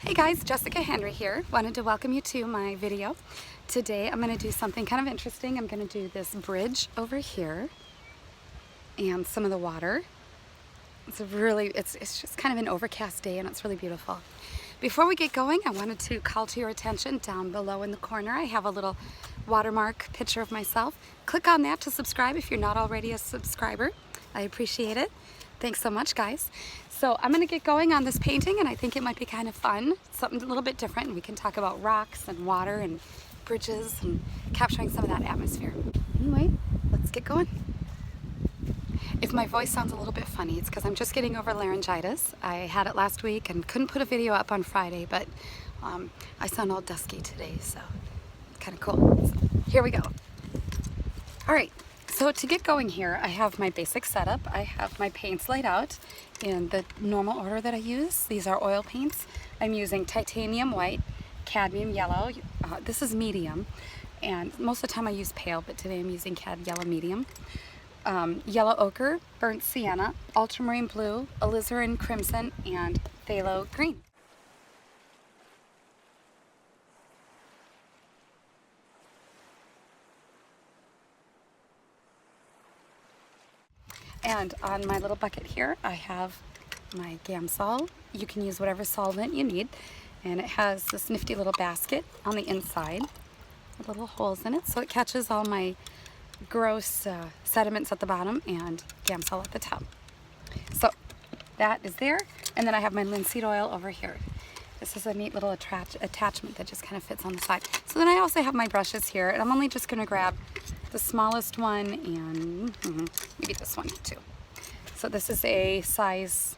Hey guys, Jessica Henry here. Wanted to welcome you to my video. Today I'm going to do something kind of interesting. I'm going to do this bridge over here and some of the water. It's just kind of an overcast day and it's really beautiful. Before we get going, I wanted to call to your attention down below in the corner. I have a little watermark picture of myself. Click on that to subscribe if you're not already a subscriber. I appreciate it. Thanks so much, guys. So I'm going to get going on this painting, and I think it might be kind of fun, something a little bit different, and we can talk about rocks and water and bridges and capturing some of that atmosphere. Anyway, let's get going. If my voice sounds a little bit funny, it's because I'm just getting over laryngitis. I had it last week and couldn't put a video up on Friday, but I sound all dusky today, so kind of cool. So here we go. All right. So to get going here, I have my basic setup. I have my paints laid out in the normal order that I use. These are oil paints. I'm using titanium white, cadmium yellow. This is medium, and most of the time I use pale, but today I'm using cad yellow medium. Yellow ochre, burnt sienna, ultramarine blue, alizarin crimson, and phthalo green. And on my little bucket here, I have my Gamsol. You can use whatever solvent you need. And it has this nifty little basket on the inside with little holes in it, so it catches all my gross sediments at the bottom and Gamsol at the top. So that is there. And then I have my linseed oil over here. This is a neat little attachment that just kind of fits on the side. So then I also have my brushes here, and I'm only just going to grab the smallest one and maybe this one too. So this is a size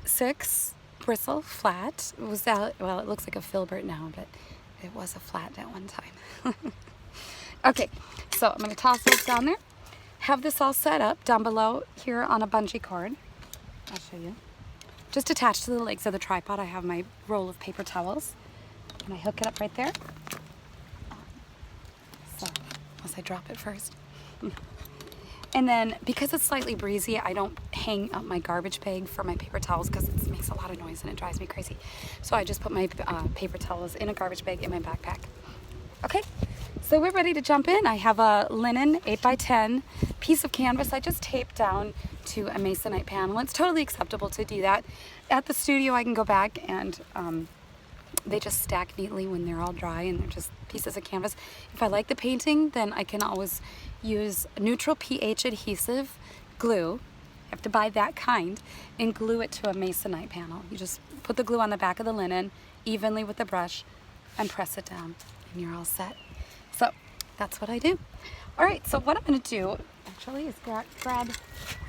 6 bristle flat. It was out, well, it looks like a filbert now, but it was a flat at one time. Okay, so I'm going to toss those down there. Have this all set up down below here on a bungee cord. I'll show you. Just attached to the legs of the tripod, I have my roll of paper towels, and I hook it up right there. So, unless I drop it first. And then, because it's slightly breezy, I don't hang up my garbage bag for my paper towels because it makes a lot of noise and it drives me crazy. So I just put my paper towels in a garbage bag in my backpack. Okay, so we're ready to jump in. I have a linen 8x10 piece of canvas I just taped down to a masonite panel. It's totally acceptable to do that. At the studio, I can go back and they just stack neatly when they're all dry and they're just pieces of canvas. If I like the painting, then I can always use neutral pH adhesive glue. You have to buy that kind and glue it to a masonite panel. You just put the glue on the back of the linen evenly with the brush and press it down and you're all set. So that's what I do. All right, so what I'm going to do actually is grab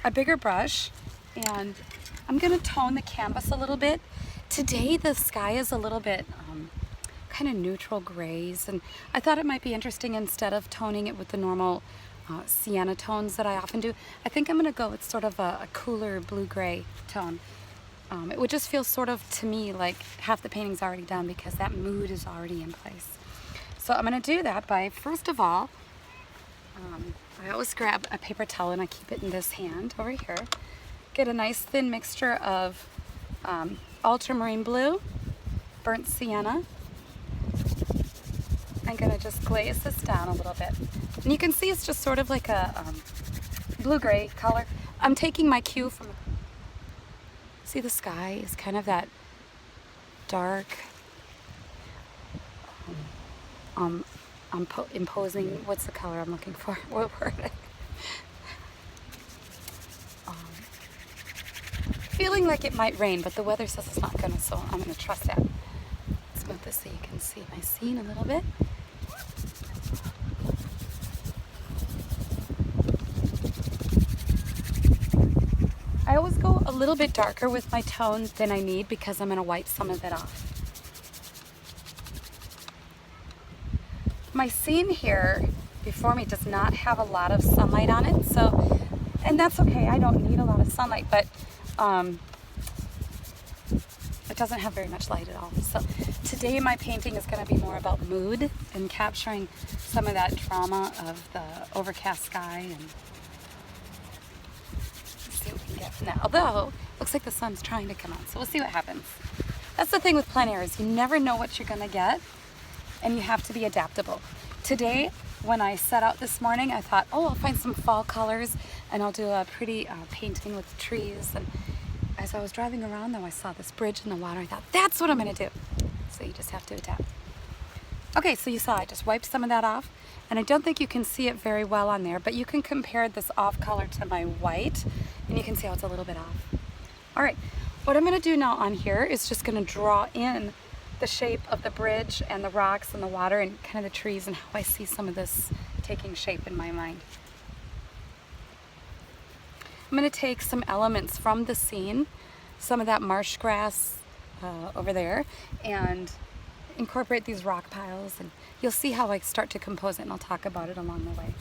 a bigger brush, and I'm going to tone the canvas a little bit. Today the sky is a little bit kind of neutral grays, and I thought it might be interesting, instead of toning it with the normal sienna tones that I often do, I think I'm going to go with sort of a cooler blue-gray tone. It would just feel sort of, to me, like half the painting's already done because that mood is already in place. So I'm going to do that by, first of all, I always grab a paper towel and I keep it in this hand over here. Get a nice thin mixture of ultramarine blue, burnt sienna. I'm going to just glaze this down a little bit. And you can see it's just sort of like a blue-gray color. I'm taking my cue from, see the sky is kind of that dark, imposing, what's the color I'm looking for? What word? Feeling like it might rain, but the weather says it's not gonna, so I'm gonna trust that. Let's move this so you can see my scene a little bit. I always go a little bit darker with my tone than I need because I'm gonna wipe some of it off. My scene here before me does not have a lot of sunlight on it, so, and that's okay, I don't need a lot of sunlight, but it doesn't have very much light at all. So today my painting is going to be more about mood and capturing some of that drama of the overcast sky, and let's see what we can get from that. Although, looks like the sun's trying to come out, so we'll see what happens. That's the thing with plein air, is you never know what you're gonna get, and you have to be adaptable. Today, when I set out this morning, I thought, oh, I'll find some fall colors and I'll do a pretty painting with trees. And as I was driving around though, I saw this bridge in the water. I thought, that's what I'm gonna do. So you just have to adapt. Okay, so you saw I just wiped some of that off, and I don't think you can see it very well on there, but you can compare this off color to my white, and you can see how it's a little bit off. All right, what I'm gonna do now on here is just gonna draw in the shape of the bridge and the rocks and the water and kind of the trees and how I see some of this taking shape in my mind. I'm going to take some elements from the scene, some of that marsh grass over there, and incorporate these rock piles, and you'll see how I start to compose it, and I'll talk about it along the way.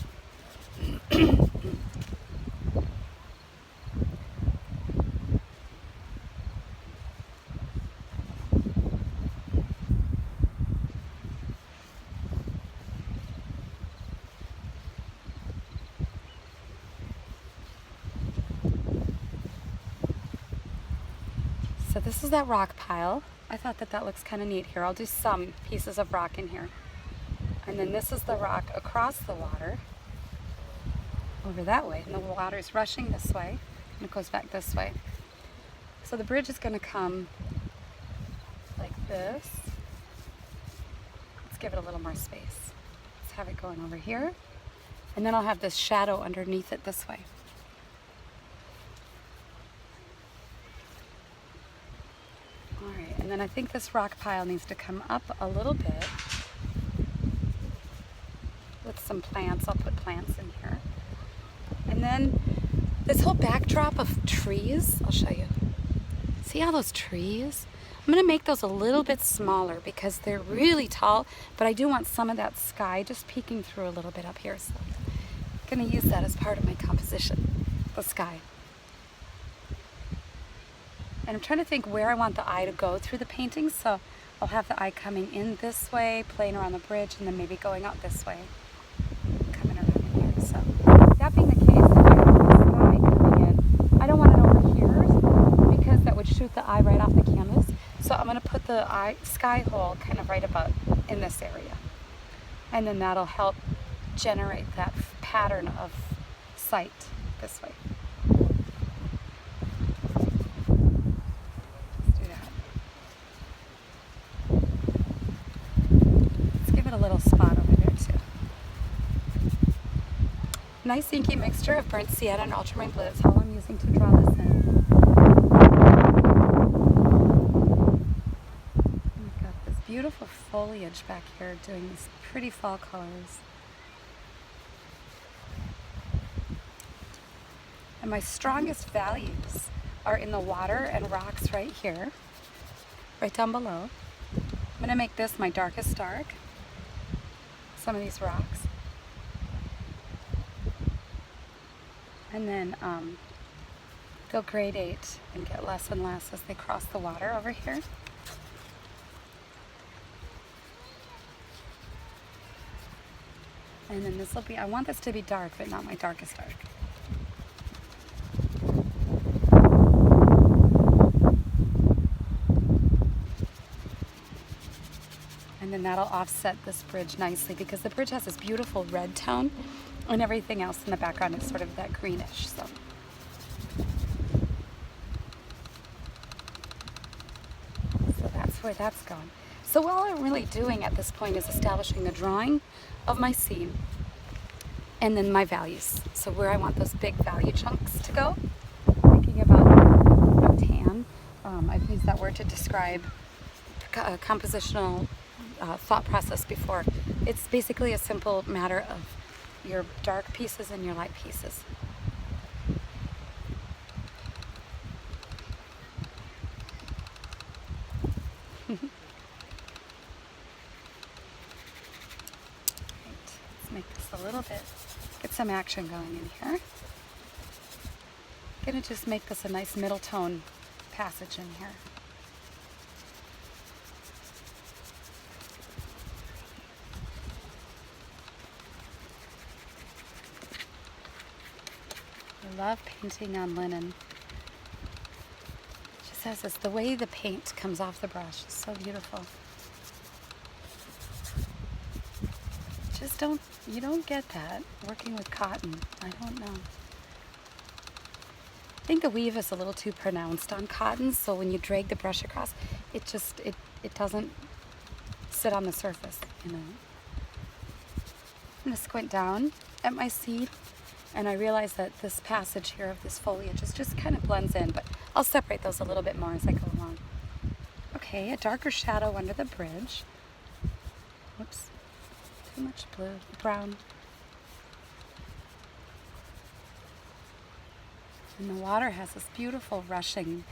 So this is that rock pile. I thought that looks kind of neat here. I'll do some pieces of rock in here. And then this is the rock across the water, over that way. And the water's rushing this way, and it goes back this way. So the bridge is going to come like this. Let's give it a little more space. Let's have it going over here. And then I'll have this shadow underneath it this way. Alright, and then I think this rock pile needs to come up a little bit with some plants. I'll put plants in here. And then this whole backdrop of trees, I'll show you. See all those trees? I'm going to make those a little bit smaller because they're really tall, but I do want some of that sky just peeking through a little bit up here. So I'm going to use that as part of my composition, the sky. And I'm trying to think where I want the eye to go through the painting, so I'll have the eye coming in this way, playing around the bridge, and then maybe going out this way, coming around in here. So that being the case, if I want the sky coming in, I don't want it over here because that would shoot the eye right off the canvas. So I'm going to put the sky hole kind of right about in this area. And then that'll help generate that pattern of sight this way. A little spot over there too. Nice inky mixture of burnt sienna and ultramarine blue. That's all I'm using to draw this in. We've got this beautiful foliage back here doing these pretty fall colors. And my strongest values are in the water and rocks right here, right down below. I'm going to make this my darkest dark. Some of these rocks, and then they'll gradate and get less and less as they cross the water over here. And then this will be, I want this to be dark, but not my darkest dark. And then that'll offset this bridge nicely because the bridge has this beautiful red tone and everything else in the background is sort of that greenish. So that's where that's going. So all I'm really doing at this point is establishing the drawing of my scene and then my values. So where I want those big value chunks to go. Thinking about tan. I've used that word to describe compositional thought process before. It's basically a simple matter of your dark pieces and your light pieces. Right, let's make this a little bit, get some action going in here. I'm gonna just make this a nice middle tone passage in here. I love painting on linen. It just says is the way the paint comes off the brush is so beautiful. Just you don't get that working with cotton. I don't know. I think the weave is a little too pronounced on cotton, so when you drag the brush across, it doesn't sit on the surface, you know. I'm gonna squint down at my seed, and I realize that this passage here of this foliage just kind of blends in, but I'll separate those a little bit more as I go along. Okay, a darker shadow under the bridge. Whoops, too much blue, brown. And the water has this beautiful rushing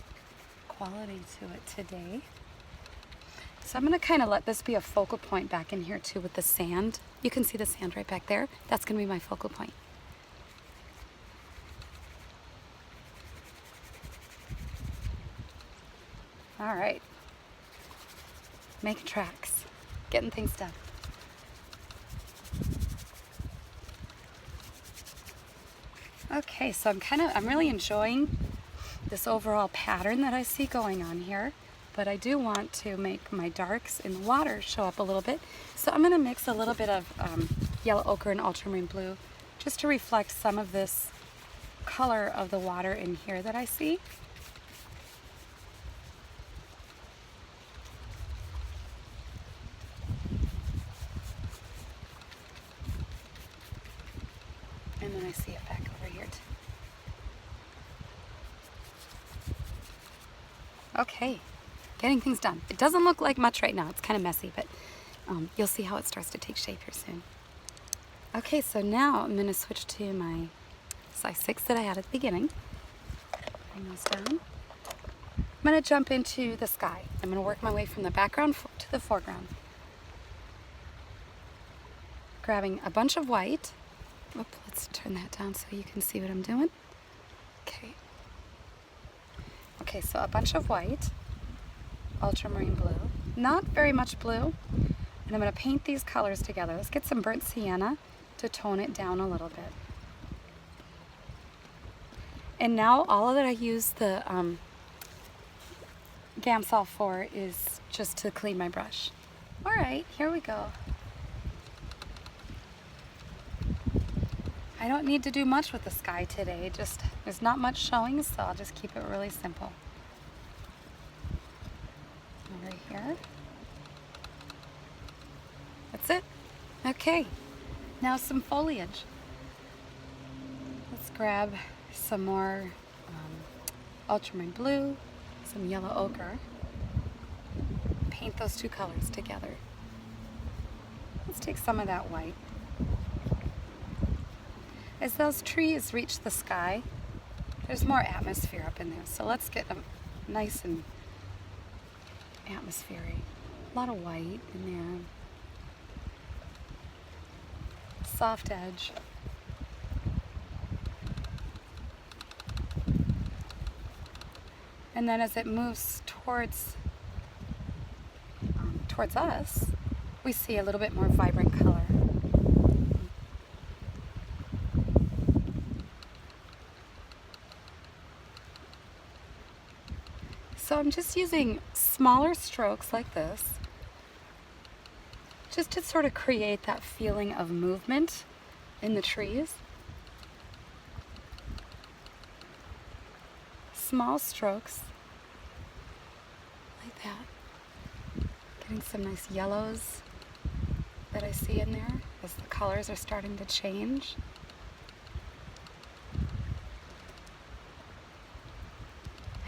quality to it today. So I'm going to kind of let this be a focal point back in here too with the sand. You can see the sand right back there. That's going to be my focal point. All right. Making tracks. Getting things done. Okay, so I'm really enjoying this overall pattern that I see going on here, but I do want to make my darks in the water show up a little bit. So I'm going to mix a little bit of yellow ochre and ultramarine blue just to reflect some of this color of the water in here that I see. And then I see it back over here too. Okay, getting things done. It doesn't look like much right now. It's kind of messy, but you'll see how it starts to take shape here soon. Okay, so now I'm going to switch to my size 6 that I had at the beginning. Bring those down. I'm going to jump into the sky. I'm going to work my way from the background to the foreground. Grabbing a bunch of white. Oop, let's turn that down so you can see what I'm doing. Okay. Okay, so a bunch of white, ultramarine blue, not very much blue, and I'm going to paint these colors together. Let's get some burnt sienna to tone it down a little bit. And now all that I use the Gamsol for is just to clean my brush. All right, here we go. I don't need to do much with the sky today, just there's not much showing, so I'll just keep it really simple. Over here. That's it. Okay, now some foliage. Let's grab some more ultramarine blue, some yellow ochre. Paint those two colors together. Let's take some of that white. As those trees reach the sky, there's more atmosphere up in there. So let's get them nice and atmospheric. A lot of white in there. Soft edge. And then as it moves towards us, we see a little bit more vibrant color. So I'm just using smaller strokes like this, just to sort of create that feeling of movement in the trees. Small strokes, like that. Getting some nice yellows that I see in there as the colors are starting to change.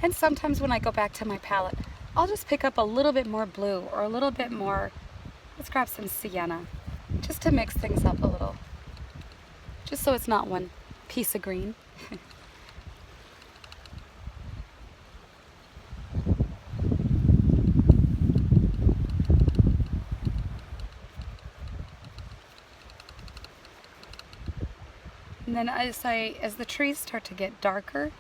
And sometimes when I go back to my palette, I'll just pick up a little bit more blue or a little bit more, let's grab some sienna, just to mix things up a little. Just so it's not one piece of green. And then as the trees start to get darker,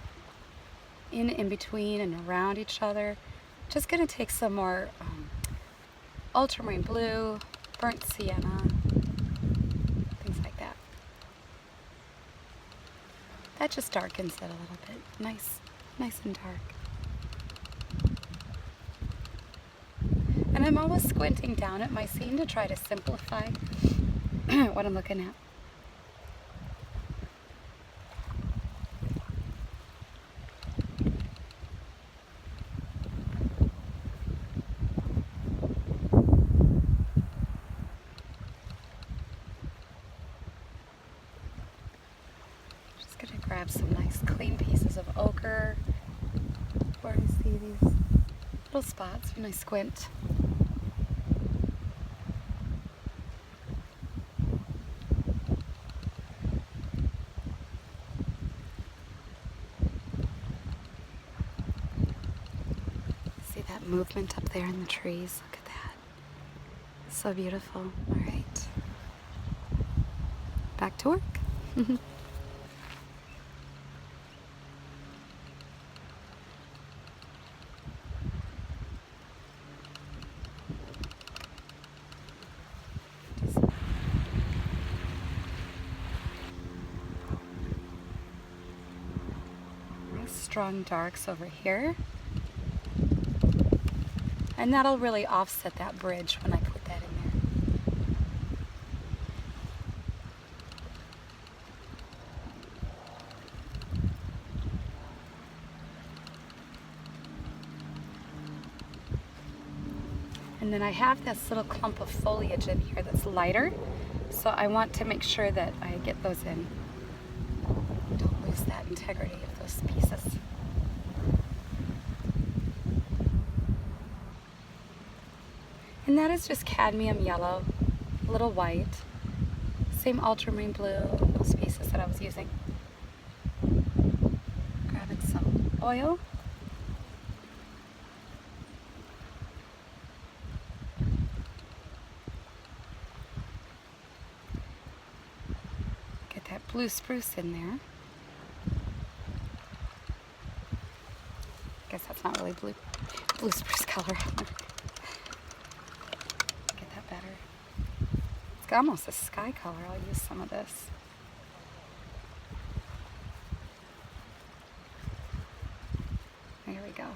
in between and around each other, just going to take some more ultramarine blue, burnt sienna, things like that. That just darkens it a little bit. Nice and dark. I'm always squinting down at my scene to try to simplify what I'm looking at. Just gonna grab some nice clean pieces of ochre where I see these little spots when I squint. See that movement up there in the trees? Look at that. So beautiful. All right. Back to work. Strong darks over here, and that'll really offset that bridge when I put that in there. And then I have this little clump of foliage in here that's lighter, so I want to make sure that I get those in. Don't lose that integrity of those pieces. And that is just cadmium yellow, a little white, same ultramarine blue, those pieces that I was using. Grabbing some oil. Get that blue spruce in there. I guess that's not really blue spruce color. Better. It's almost a sky color. I'll use some of this. There we go.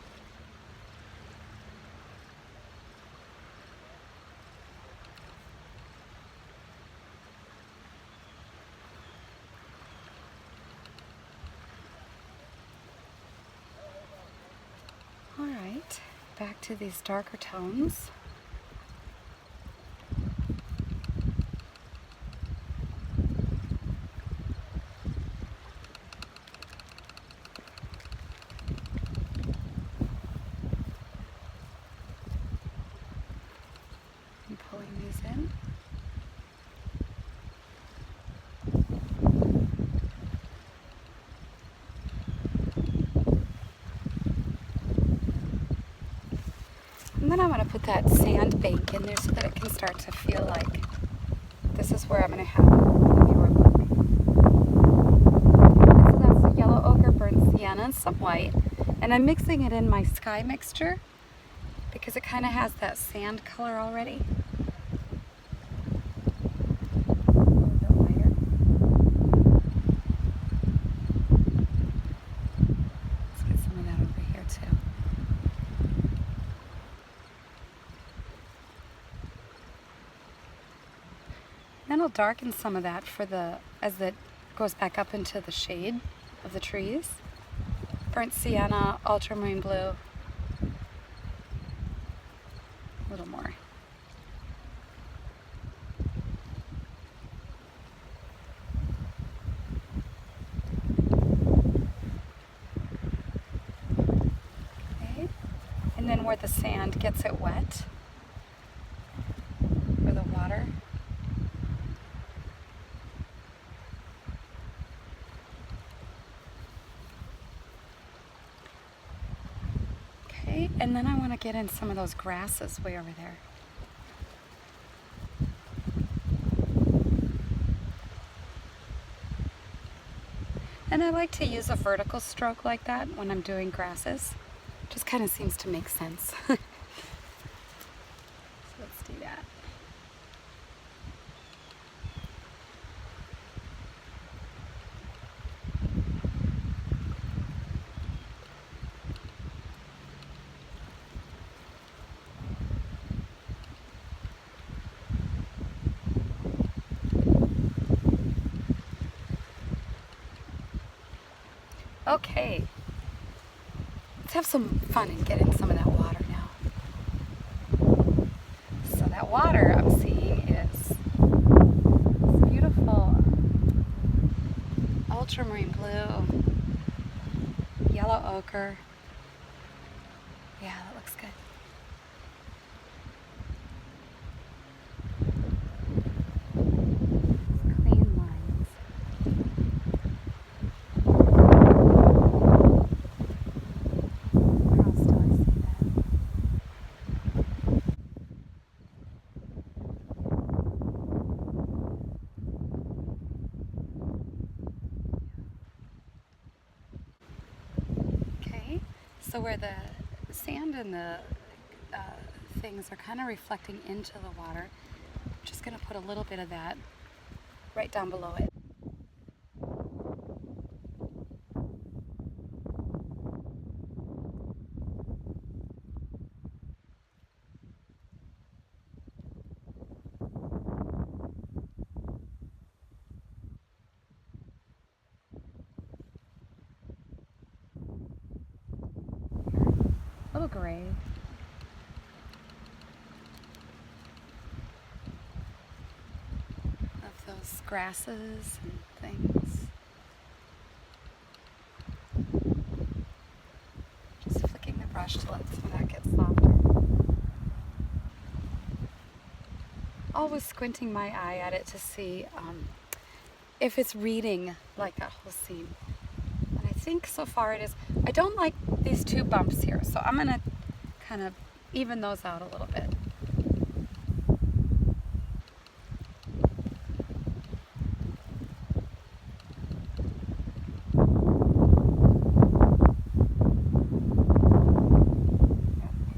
All right, back to these darker tones. Pulling these in. And then I want to put that sand bank in there so that it can start to feel like this is where I'm going to have the workbook. So that's the yellow ochre, burnt sienna, and some white. And I'm mixing it in my sky mixture because it kind of has that sand color already. Then I'll darken some of that for as it goes back up into the shade of the trees. Burnt sienna, ultramarine blue, a little more. Okay. And then where the sand gets it wet, or the water. And then I want to get in some of those grasses way over there. And I like to use a vertical stroke like that when I'm doing grasses. Just kind of seems to make sense. So let's do that. Okay, let's have some fun and get in some of that water now. So that water I'm seeing is this beautiful ultramarine blue, yellow ochre. Yeah, that looks good. Clean lines. Where else do I see that? Okay, so where the sand and the things are kind of reflecting into the water, I'm just going to put a little bit of that right down below it. A little gray. Of those grasses and things. Just flicking the brush to let some of that get softer. Always squinting my eye at it to see if it's reading like that whole scene. And I think so far it is. I don't like these two bumps here, so I'm gonna kind of even those out a little bit.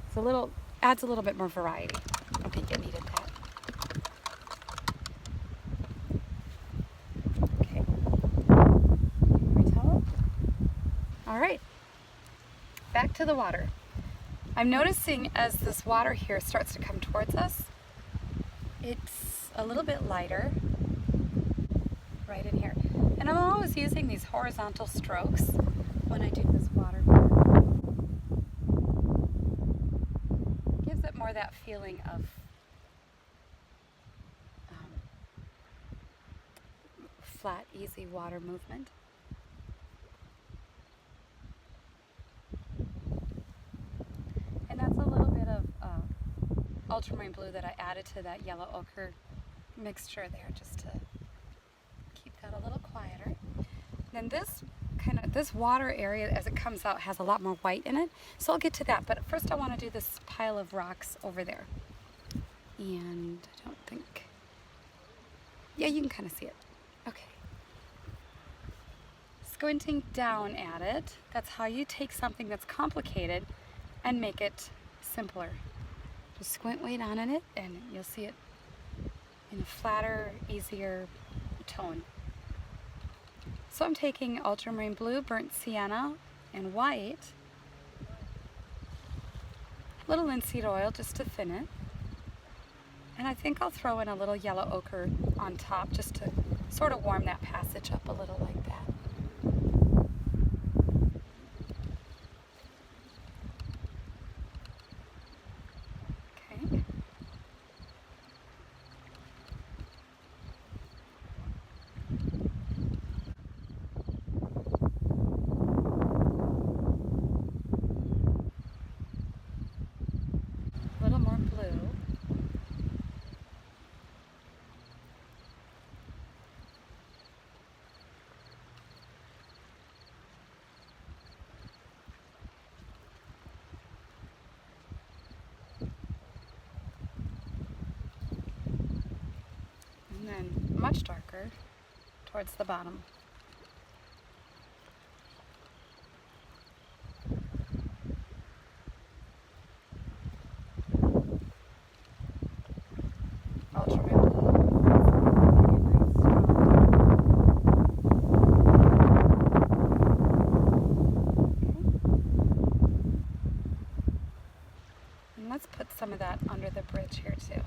It's a little, adds a little bit more variety. I think it needed that. Okay. Retowel. All right. Back to the water. I'm noticing as this water here starts to come towards us, it's a little bit lighter right in here. And I'm always using these horizontal strokes when I do this water here. Gives it more that feeling of flat, easy water movement. And that's a little bit of ultramarine blue that I added to that yellow ochre mixture there, just to keep that a little quieter. Then this water area as it comes out has a lot more white in it, so I'll get to that. But first I want to do this pile of rocks over there. And I don't think, yeah, you can kind of see it. Okay. Squinting down at it, that's how you take something that's complicated and make it simpler. Just squint way down in it and you'll see it in a flatter, easier tone. So I'm taking ultramarine blue, burnt sienna, and white. A little linseed oil just to thin it. And I think I'll throw in a little yellow ochre on top just to sort of warm that passage up a little like that. Okay. A little more blue. And then much darker towards the bottom. Ultramarine blue. And let's put some of that under the bridge here too.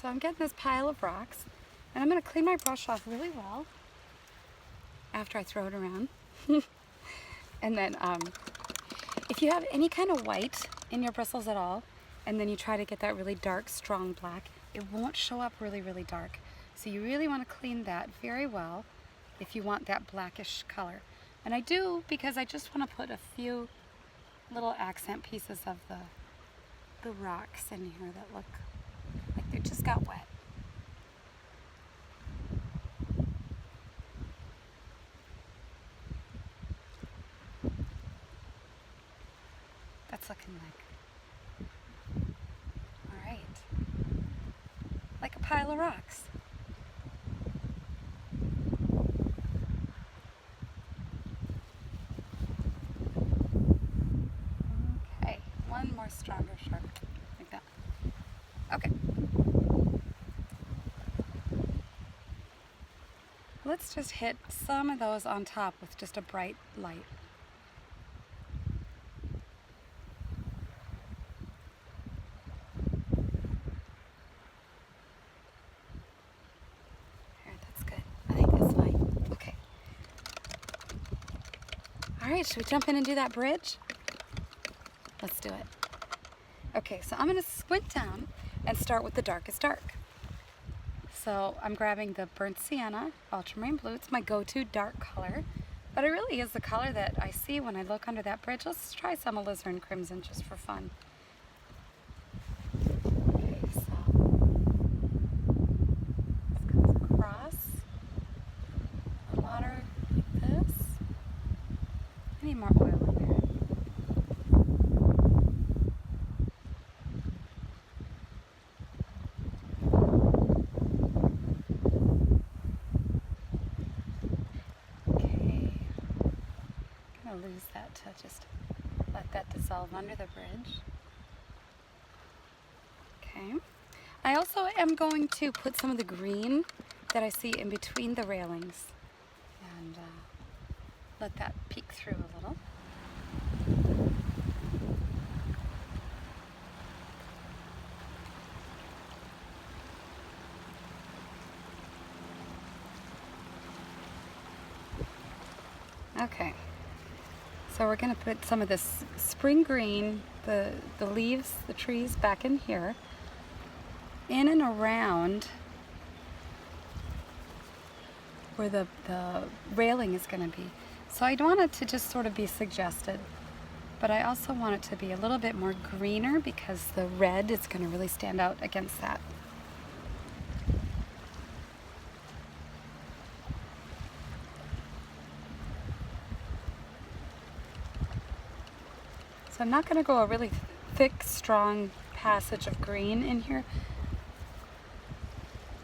So I'm getting this pile of rocks, and I'm going to clean my brush off really well after I throw it around. And then if you have any kind of white in your bristles at all, and then you try to get that really dark, strong black, it won't show up really, really dark. So you really want to clean that very well if you want that blackish color. And I do because I just want to put a few little accent pieces of the rocks in here that look like they just got wet. That's looking all right, like a pile of rocks. Okay, one more stronger sharp, like that. Okay. Let's just hit some of those on top with just a bright light. All right, should we jump in and do that bridge? Let's do it. Okay, so I'm gonna squint down and start with the darkest dark. So I'm grabbing the burnt sienna, ultramarine blue. It's my go-to dark color, but it really is the color that I see when I look under that bridge. Let's try some alizarin crimson just for fun. Okay, so this comes across the water like this. I need more oil in there. Okay, I'm gonna lose that to just let that dissolve under the bridge. Okay, I also am going to put some of the green that I see in between the railings and let that peek through a little. Okay, so we're going to put some of this spring green, the leaves, the trees back in here, in and around where the railing is going to be. So I want it to just sort of be suggested, but I also want it to be a little bit more greener because the red is going to really stand out against that. So I'm not going to go a really thick, strong passage of green in here,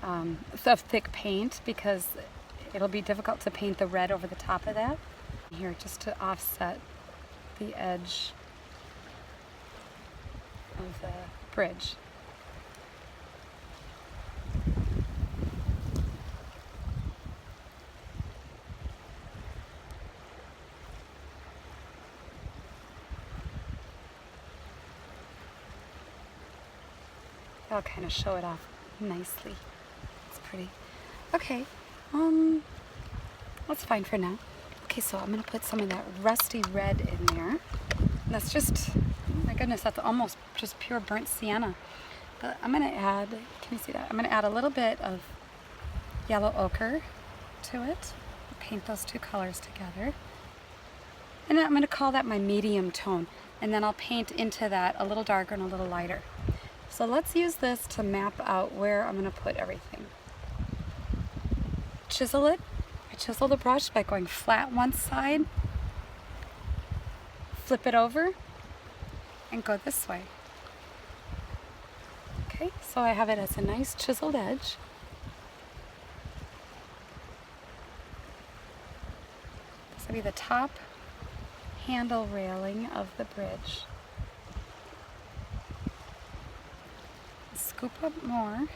of thick paint, because it'll be difficult to paint the red over the top of that. Here, just to offset the edge of the bridge. That'll kind of show it off nicely. It's pretty. Okay, that's fine for now. Okay, so I'm gonna put some of that rusty red in there. And that's just, my goodness, that's almost just pure burnt sienna. But I'm gonna add, can you see that? I'm gonna add a little bit of yellow ochre to it. Paint those two colors together. And then I'm gonna call that my medium tone. And then I'll paint into that a little darker and a little lighter. So let's use this to map out where I'm gonna put everything. Chisel it. I chisel the brush by going flat one side, flip it over, and go this way. Okay, so I have it as a nice chiseled edge. This will be the top handle railing of the bridge. Scoop up more.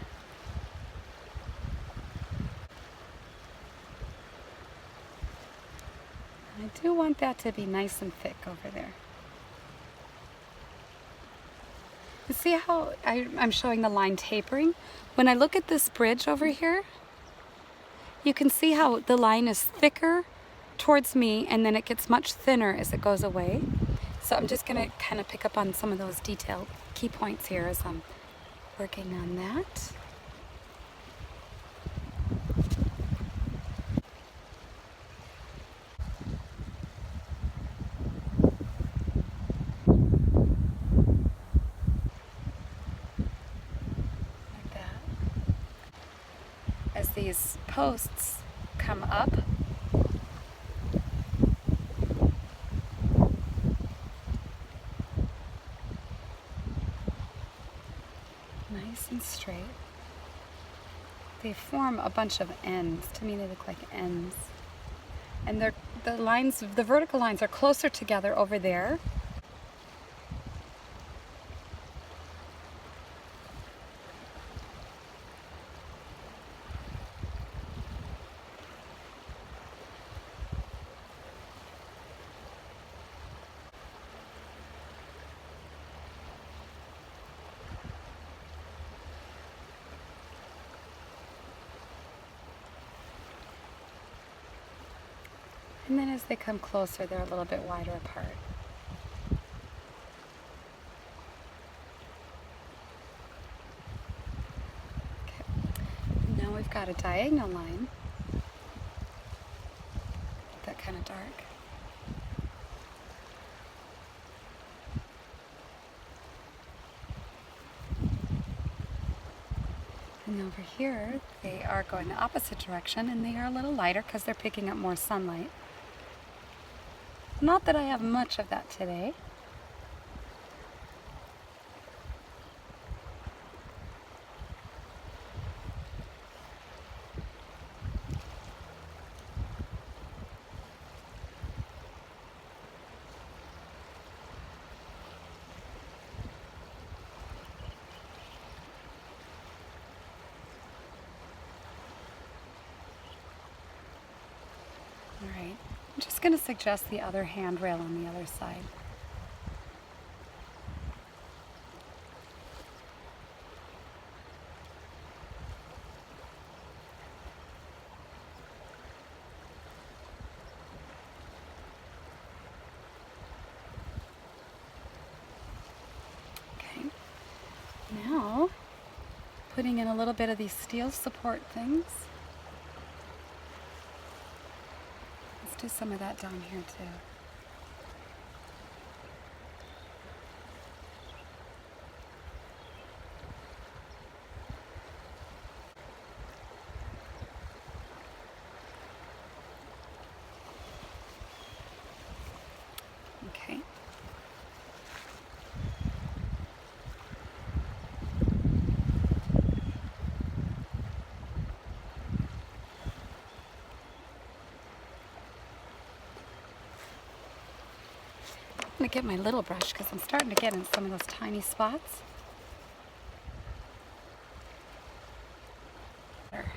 I do want that to be nice and thick over there. You see how I'm showing the line tapering? When I look at this bridge over here, you can see how the line is thicker towards me and then it gets much thinner as it goes away. So I'm just gonna kind of pick up on some of those detailed key points here as I'm working on that. Like that. As these posts come up, nice and straight. They form a bunch of ends. To me, they look like ends. And the lines, the vertical lines are closer together over there. And then as they come closer, they're a little bit wider apart. Okay. Now we've got a diagonal line. That kind of dark. And over here, they are going the opposite direction, and they are a little lighter because they're picking up more sunlight. Not that I have much of that today. All right, I'm just going to suggest the other handrail on the other side. Okay, now putting in a little bit of these steel support things. Let's do some of that down here too. Okay. I'm going to get my little brush because I'm starting to get in some of those tiny spots. There.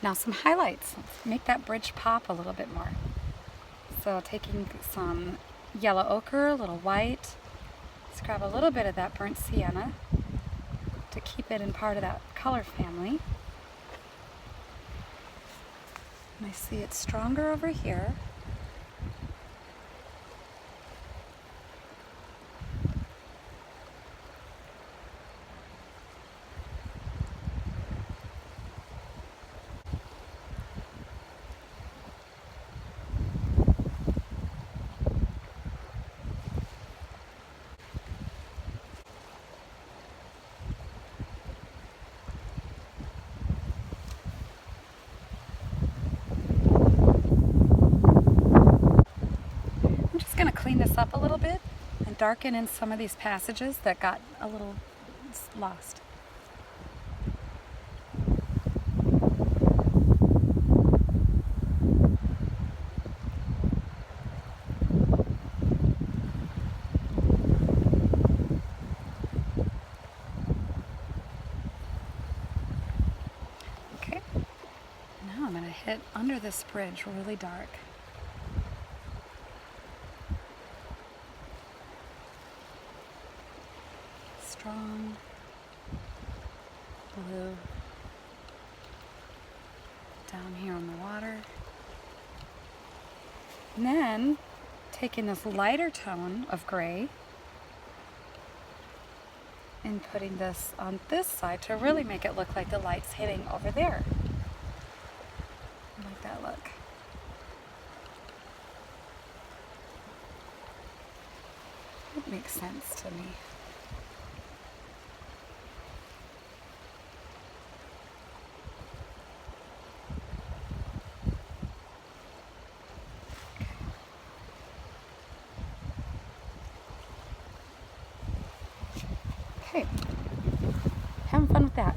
Now some highlights. Let's make that bridge pop a little bit more. So taking some yellow ochre, a little white, let's grab a little bit of that burnt sienna to keep it in part of that color family. And I see it's stronger over here. up a little bit and darken in some of these passages that got a little lost. Okay, now I'm going to hit under this bridge really dark. Strong blue down here on the water. And then taking this lighter tone of gray and putting this on this side to really make it look like the light's hitting over there. I like that look. It makes sense to me. Okay, having fun with that.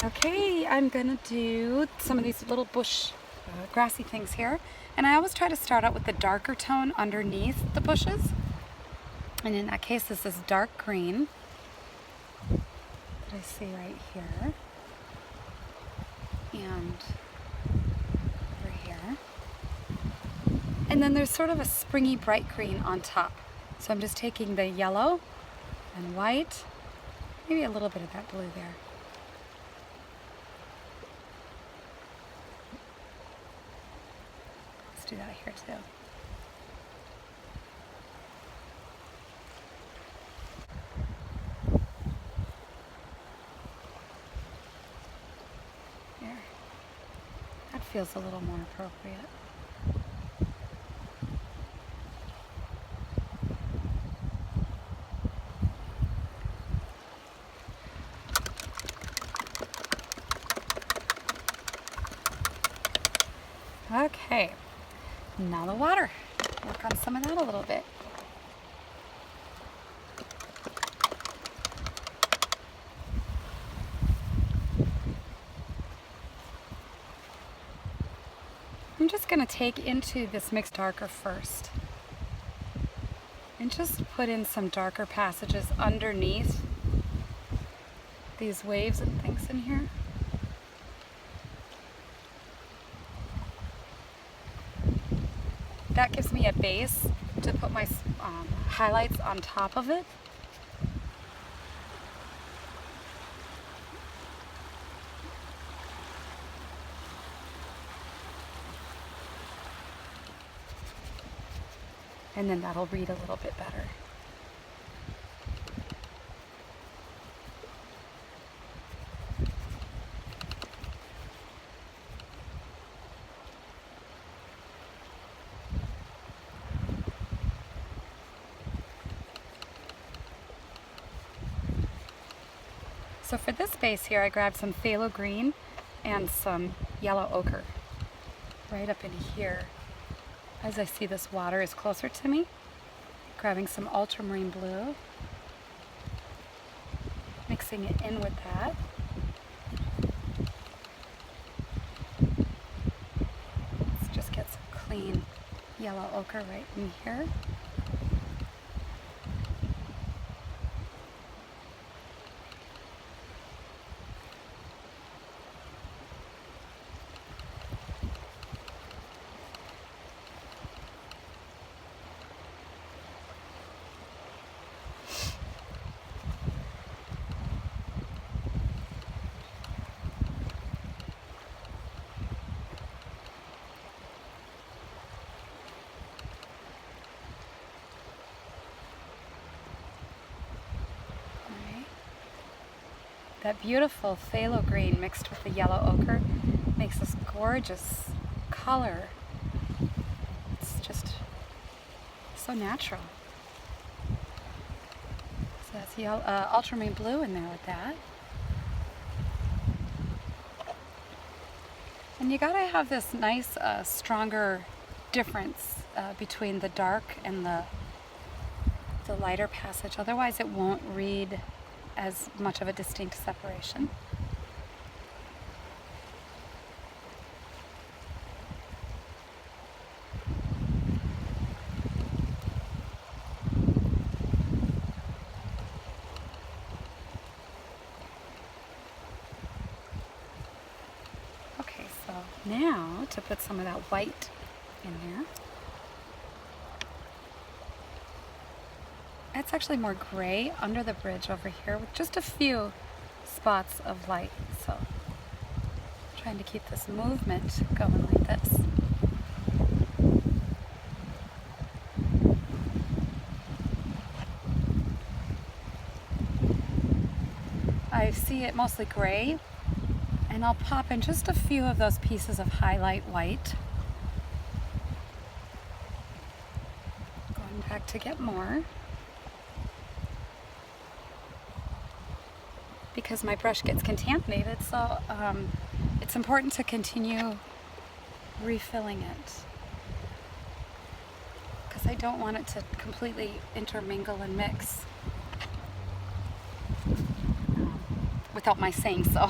Okay, I'm gonna do some of these little bush grassy things here. And I always try to start out with the darker tone underneath the bushes. And in that case, this is dark green that I see right here. And over here. And then there's sort of a springy bright green on top. So I'm just taking the yellow and white, maybe a little bit of that blue there. Let's do that here too. There. That feels a little more appropriate. Okay, now the water. Work on some of that a little bit. I'm just going to take into this mixed darker first and just put in some darker passages underneath these waves and things in here. That gives me a base to put my highlights on top of it. And then that'll read a little bit better. So for this base here, I grabbed some phthalo green and some yellow ochre right up in here. As I see this water is closer to me, grabbing some ultramarine blue, mixing it in with that. Let's just get some clean yellow ochre right in here. That beautiful phthalo green mixed with the yellow ochre makes this gorgeous color. It's just so natural. So that's the ultramarine blue in there with that. And you gotta have this nice, stronger difference between the dark and the lighter passage. Otherwise it won't read as much of a distinct separation. Okay, so now to put some of that white in there. It's actually more gray under the bridge over here with just a few spots of light. So I'm trying to keep this movement going like this. I see it mostly gray, and I'll pop in just a few of those pieces of highlight white. Going back to get more. Because my brush gets contaminated, so it's important to continue refilling it, because I don't want it to completely intermingle and mix without my saying so.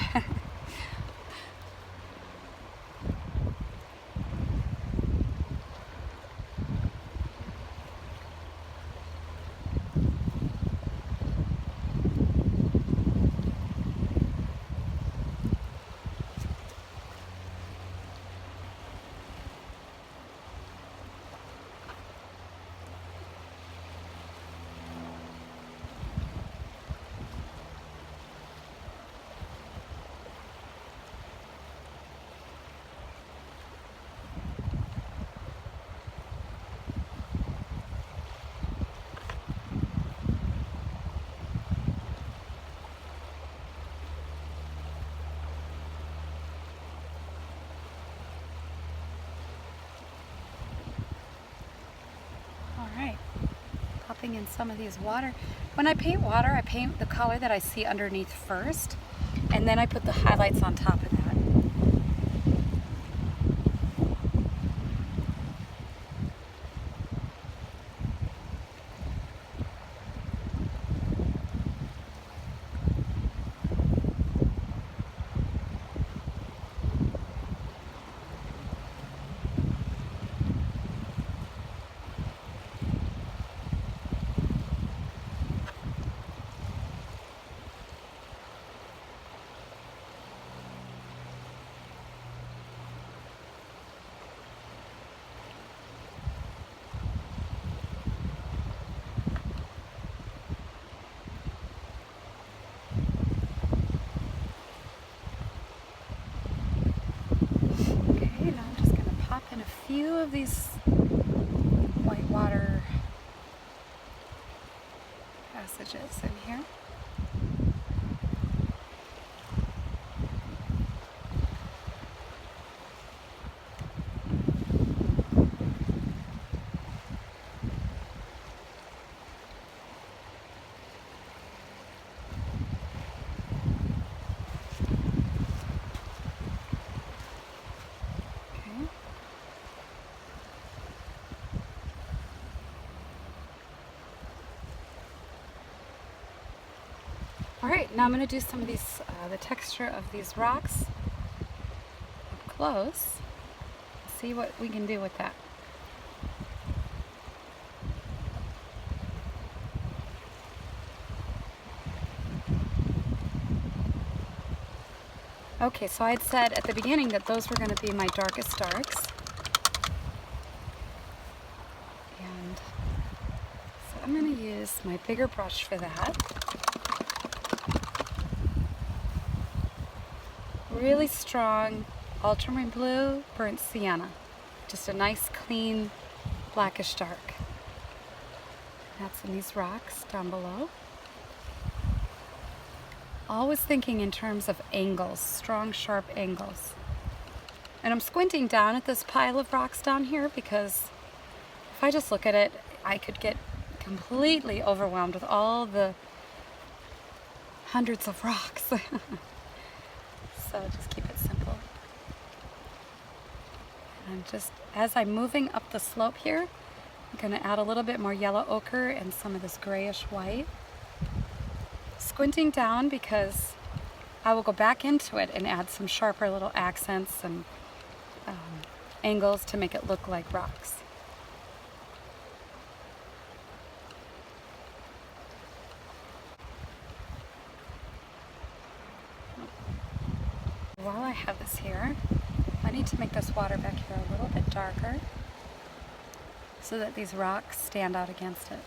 In some of these water. When I paint water, I paint the color that I see underneath first, and then I put the highlights on top of that. Few of these white water passages in here. Alright, now I'm going to do some of these, the texture of these rocks up close. See what we can do with that. Okay, so I had said at the beginning that those were going to be my darkest darks. And so I'm going to use my bigger brush for that. Really strong ultramarine blue, burnt sienna. Just a nice, clean, blackish dark. That's in these rocks down below. Always thinking in terms of angles, strong, sharp angles. And I'm squinting down at this pile of rocks down here because if I just look at it, I could get completely overwhelmed with all the hundreds of rocks. So just keep it simple. And just as I'm moving up the slope here, I'm going to add a little bit more yellow ochre and some of this grayish white. Squinting down because I will go back into it and add some sharper little accents and angles to make it look like rocks. While I have this here, I need to make this water back here a little bit darker so that these rocks stand out against it.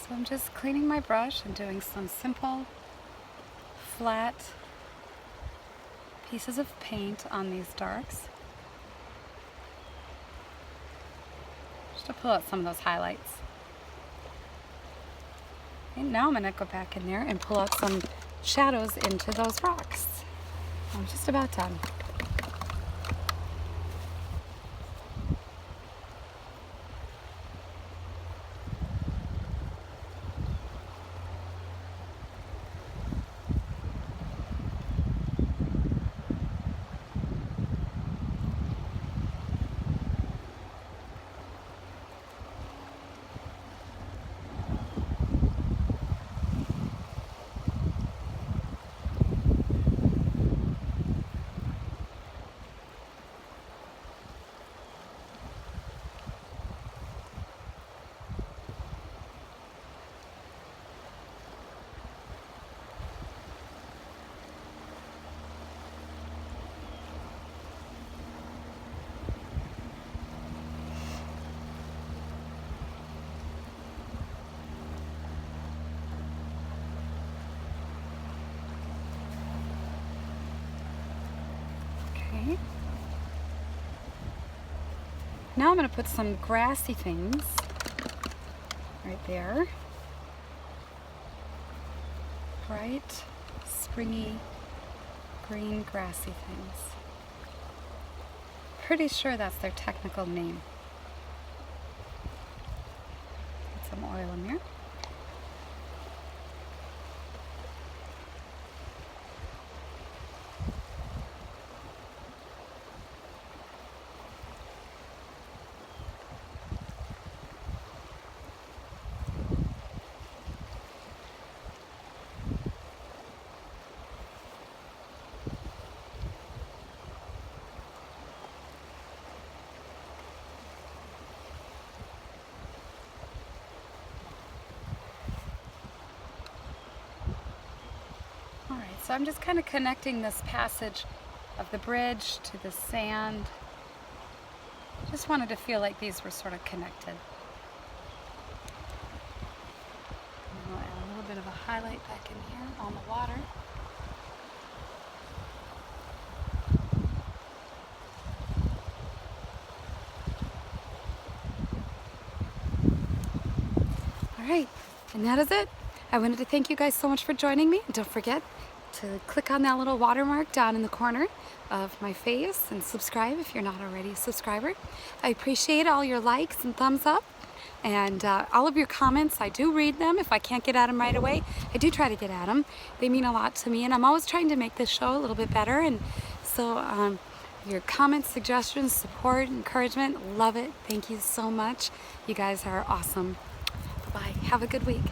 So I'm just cleaning my brush and doing some simple, flat pieces of paint on these darks. Just to pull out some of those highlights. And now I'm going to go back in there and pull out some shadows into those rocks. I'm just about done. Okay. Now I'm going to put some grassy things right there. Bright, springy, green grassy things. Pretty sure that's their technical name. Put some oil in there. So I'm just kind of connecting this passage of the bridge to the sand. Just wanted to feel like these were sort of connected. And I'll add a little bit of a highlight back in here on the water. All right, and that is it. I wanted to thank you guys so much for joining me. And don't forget to click on that little watermark down in the corner of my face and subscribe if you're not already a subscriber. I appreciate all your likes and thumbs up and all of your comments. I do read them. If I can't get at them right away, I do try to get at them. They mean a lot to me, and I'm always trying to make this show a little bit better. And so your comments, suggestions, support, encouragement, love it. Thank you so much. You guys are awesome. Bye-bye. Have a good week.